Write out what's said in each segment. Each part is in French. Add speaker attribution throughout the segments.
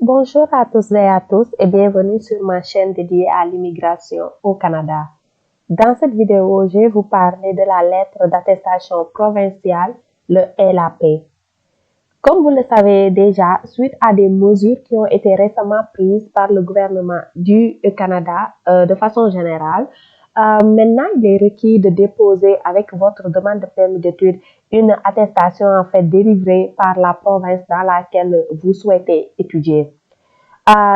Speaker 1: Bonjour à tous et à tous et bienvenue sur ma chaîne dédiée à l'immigration au Canada. Dans cette vidéo, je vais vous parler de la lettre d'attestation provinciale, le LAP. Comme vous le savez déjà, suite à des mesures qui ont été récemment prises par le gouvernement du Canada de façon générale, maintenant il est requis de déposer avec votre demande de permis d'études une attestation en fait délivrée par la province dans laquelle vous souhaitez étudier.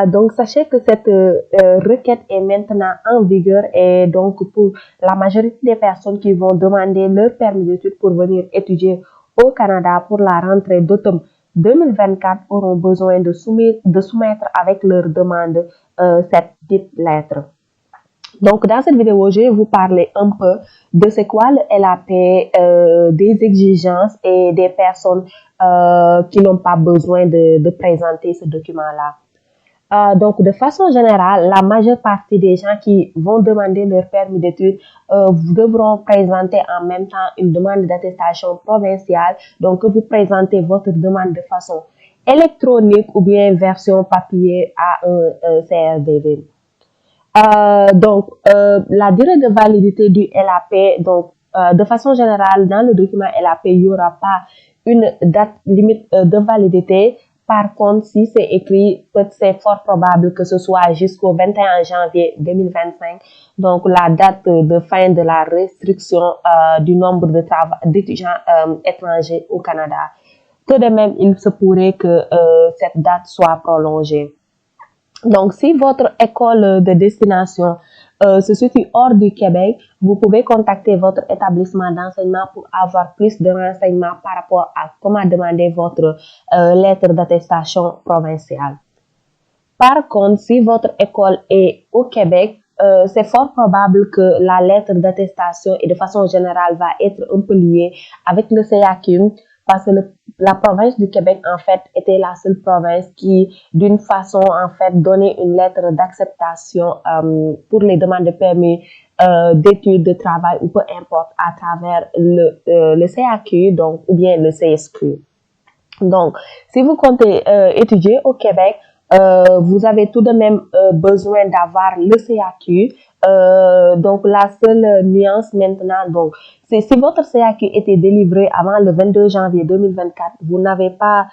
Speaker 1: Donc, sachez que cette requête est maintenant en vigueur et donc pour la majorité des personnes qui vont demander leur permis d'études pour venir étudier au Canada pour la rentrée d'automne 2024 auront besoin de soumettre avec leur demande cette dite lettre. Donc, dans cette vidéo, je vais vous parler un peu de c'est quoi le LAP, des exigences et des personnes qui n'ont pas besoin de présenter ce document-là. Donc, de façon générale, la majeure partie des gens qui vont demander leur permis d'études devront présenter en même temps une demande d'attestation provinciale. Donc, vous présentez votre demande de façon électronique ou bien version papier à un CRDV. La durée de validité du LAP, donc, de façon générale, dans le document LAP, il n'y aura pas une date limite de validité. Par contre, si c'est écrit, c'est fort probable que ce soit jusqu'au 21 janvier 2025, donc la date de fin de la restriction du nombre d'étudiants étrangers au Canada. Tout de même, il se pourrait que cette date soit prolongée. Donc, si votre école de destination se situe hors du Québec, vous pouvez contacter votre établissement d'enseignement pour avoir plus de renseignements par rapport à comment demander votre lettre d'attestation provinciale. Par contre, si votre école est au Québec, c'est fort probable que la lettre d'attestation et de façon générale va être un peu liée avec le CAQ parce que la province du Québec, en fait, était la seule province qui, d'une façon, en fait, donnait une lettre d'acceptation pour les demandes de permis d'études, de travail ou peu importe à travers le CAQ, donc, ou bien le CSQ. Donc, si vous comptez étudier au Québec, vous avez tout de même besoin d'avoir le CAQ. Donc, la seule nuance maintenant, donc, c'est si votre CAQ était délivré avant le 22 janvier 2024, vous n'avez pas,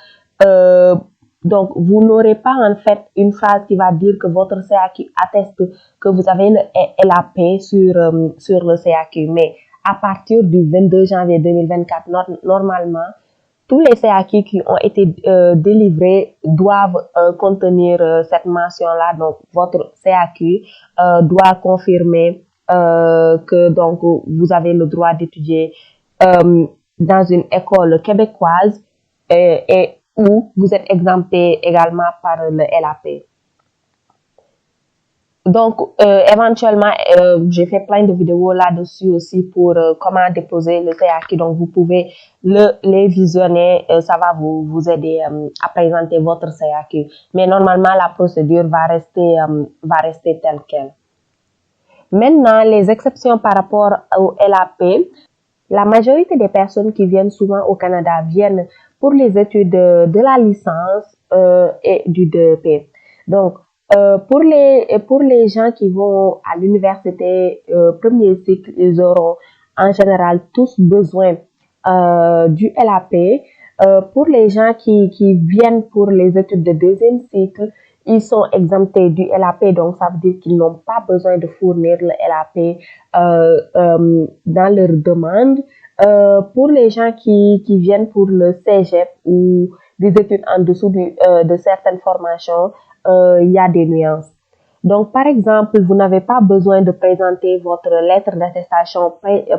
Speaker 1: donc, vous n'aurez pas en fait une phrase qui va dire que votre CAQ atteste que vous avez le LAP sur le CAQ. Mais à partir du 22 janvier 2024, normalement, tous les CAQ qui ont été délivrés doivent contenir cette mention-là. Donc, votre CAQ doit confirmer que donc vous avez le droit d'étudier dans une école québécoise et où vous êtes exempté également par le LAP. Donc, éventuellement, j'ai fait plein de vidéos là-dessus aussi pour comment déposer le CAQ. Donc, vous pouvez les visionner. Ça va vous aider à présenter votre CAQ. Mais normalement, la procédure va rester telle qu'elle. Maintenant, les exceptions par rapport au LAP. La majorité des personnes qui viennent souvent au Canada viennent pour les études de la licence et du DEP. Donc, pour les gens qui vont à l'université premier cycle, ils auront en général tous besoin du LAP. Pour les gens qui viennent pour les études de deuxième cycle, ils sont exemptés du LAP, donc ça veut dire qu'ils n'ont pas besoin de fournir le LAP dans leur demande. Pour les gens qui viennent pour le cégep ou des études en dessous de certaines formations, il y a des nuances. Donc, par exemple, vous n'avez pas besoin de présenter votre lettre d'attestation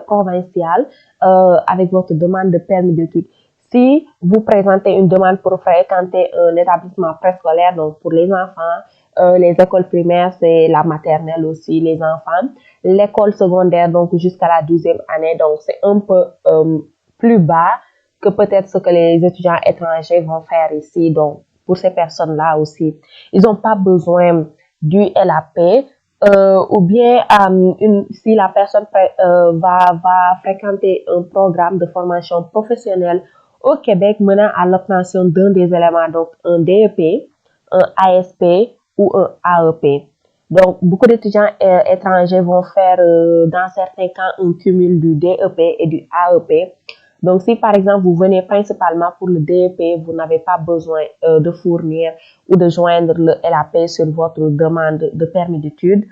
Speaker 1: provinciale avec votre demande de permis d'études. Si vous présentez une demande pour fréquenter un établissement préscolaire, donc pour les enfants, les écoles primaires, c'est la maternelle aussi, les enfants. L'école secondaire, donc jusqu'à la 12e année, donc c'est un peu plus bas que peut-être ce que les étudiants étrangers vont faire ici. Donc, pour ces personnes-là aussi, ils n'ont pas besoin du LAP. Ou bien si la personne va fréquenter un programme de formation professionnelle au Québec menant à l'obtention d'un des éléments, donc un DEP, un ASP ou un AEP. Donc, beaucoup d'étudiants étrangers vont faire, dans certains cas, un cumul du DEP et du AEP. Donc, si par exemple, vous venez principalement pour le DEP, vous n'avez pas besoin de fournir ou de joindre le LAP sur votre demande de permis d'études.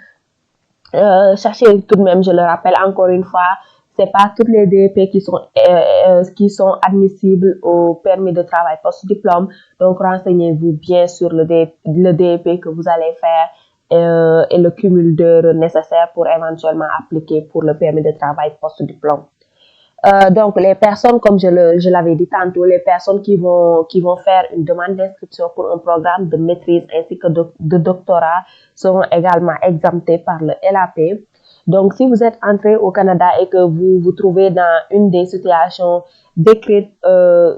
Speaker 1: Sachez tout de même, je le rappelle encore une fois, c'est pas toutes les DEP qui sont admissibles au permis de travail post-diplôme. Donc, renseignez-vous bien sur le DEP que vous allez faire et le cumul d'heures nécessaires pour éventuellement appliquer pour le permis de travail post-diplôme. Donc, les personnes, comme je l'avais dit tantôt, les personnes qui vont faire une demande d'inscription pour un programme de maîtrise ainsi que de doctorat seront également exemptées par le LAP. Donc, si vous êtes entré au Canada et que vous vous trouvez dans une des situations décrites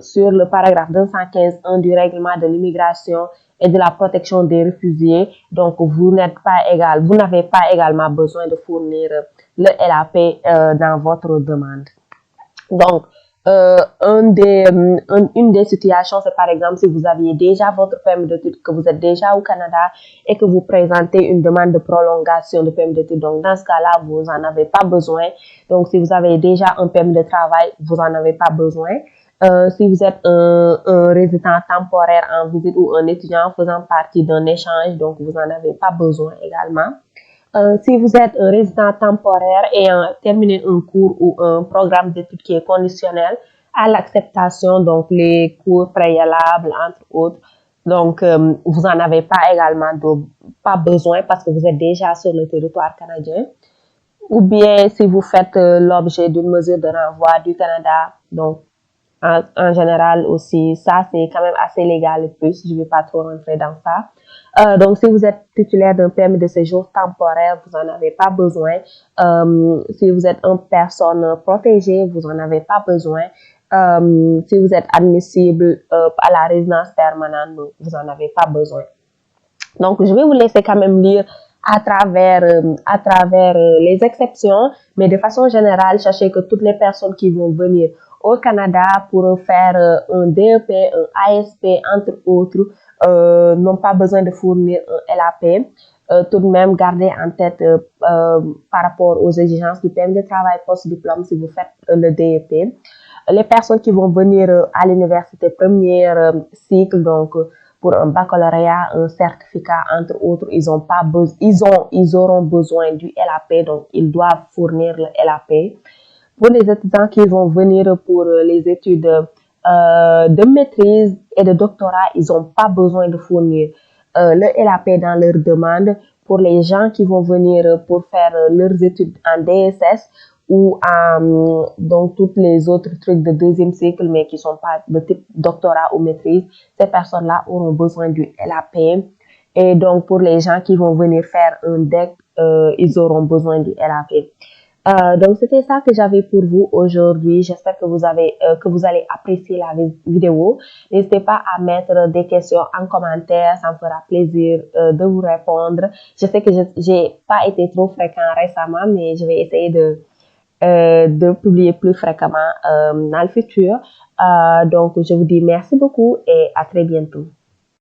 Speaker 1: sur le paragraphe 215.1 du règlement de l'immigration et de la protection des réfugiés, donc vous n'avez pas également besoin de fournir le LAP dans votre demande. Donc, une des situations, c'est par exemple si vous aviez déjà votre permis d'études, que vous êtes déjà au Canada et que vous présentez une demande de prolongation de permis d'études. Donc, dans ce cas-là, vous n'en avez pas besoin. Donc, si vous avez déjà un permis de travail, vous n'en avez pas besoin. Si vous êtes un résident temporaire en visite ou un étudiant faisant partie d'un échange, donc vous n'en avez pas besoin également. Si vous êtes un résident temporaire ayant terminé un cours ou un programme d'études qui est conditionnel à l'acceptation, donc les cours préalables, entre autres, donc vous n'en avez pas également pas besoin parce que vous êtes déjà sur le territoire canadien. Ou bien si vous faites l'objet d'une mesure de renvoi du Canada, donc en général aussi, ça c'est quand même assez légal et plus, je ne vais pas trop rentrer dans ça. Donc, si vous êtes titulaire d'un permis de séjour temporaire, vous n'en avez pas besoin. Si vous êtes une personne protégée, vous n'en avez pas besoin. Si vous êtes admissible à la résidence permanente, vous n'en avez pas besoin. Donc, je vais vous laisser quand même lire à travers les exceptions, mais de façon générale, sachez que toutes les personnes qui vont venir au Canada pour faire un DEP, un ASP, entre autres, n'ont pas besoin de fournir un LAP. Tout de même, gardez en tête par rapport aux exigences du permis de travail post-diplôme si vous faites le DEP. Les personnes qui vont venir à l'université première cycle, donc pour un baccalauréat, un certificat, entre autres, ils auront besoin du LAP, donc ils doivent fournir le LAP. Pour les étudiants qui vont venir pour les études de maîtrise et de doctorat, ils n'ont pas besoin de fournir le LAP dans leur demande. Pour les gens qui vont venir pour faire leurs études en DSS ou donc toutes les autres trucs de deuxième cycle, mais qui sont pas de type doctorat ou maîtrise, ces personnes-là auront besoin du LAP. Et donc, pour les gens qui vont venir faire un DEC, ils auront besoin du LAP. Donc, c'était ça que j'avais pour vous aujourd'hui. J'espère que vous allez apprécier la vidéo. N'hésitez pas à mettre des questions en commentaire. Ça me fera plaisir de vous répondre. Je sais que j'ai pas été trop fréquent récemment, mais je vais essayer de publier plus fréquemment dans le futur. Donc, je vous dis merci beaucoup et à très bientôt.